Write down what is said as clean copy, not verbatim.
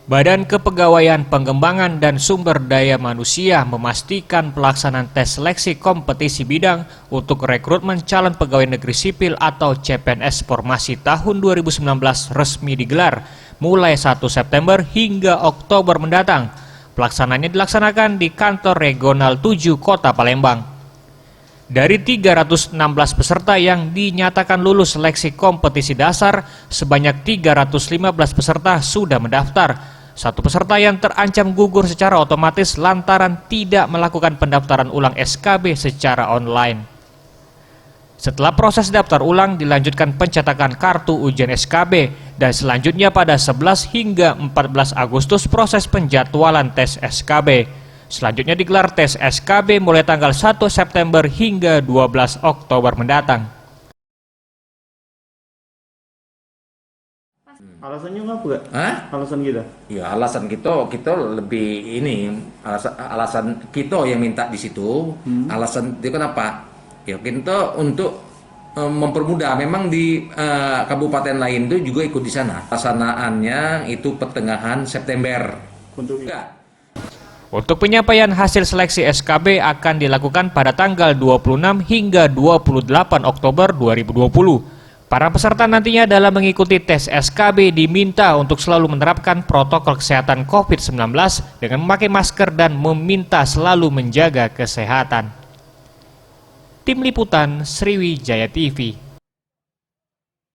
Badan Kepegawaian Pengembangan dan Sumber Daya Manusia memastikan pelaksanaan tes seleksi kompetisi bidang untuk rekrutmen calon pegawai negeri sipil atau CPNS formasi tahun 2019 resmi digelar mulai 1 September hingga Oktober mendatang. Pelaksanaannya dilaksanakan di kantor regional 7 Kota Palembang. Dari 316 peserta yang dinyatakan lulus seleksi kompetisi dasar, sebanyak 315 peserta sudah mendaftar. Satu peserta yang terancam gugur secara otomatis lantaran tidak melakukan pendaftaran ulang SKB secara online. Setelah proses daftar ulang dilanjutkan pencetakan kartu ujian SKB dan selanjutnya pada 11 hingga 14 Agustus proses penjadwalan tes SKB. Selanjutnya digelar tes SKB mulai tanggal 1 September hingga 12 Oktober mendatang. Alasannya apa gak? Hah? Alasan kita? Ya alasan kita lebih ini alasan kita yang minta di situ. Alasan itu kenapa? Ya kita untuk mempermudah. Memang di kabupaten lain itu juga ikut di sana. Pelaksanaannya itu pertengahan September. Untuk penyampaian hasil seleksi SKB akan dilakukan pada tanggal 26 hingga 28 Oktober 2020. Para peserta nantinya dalam mengikuti tes SKB diminta untuk selalu menerapkan protokol kesehatan COVID-19 dengan memakai masker dan meminta selalu menjaga kesehatan. Tim Liputan Sriwijaya TV.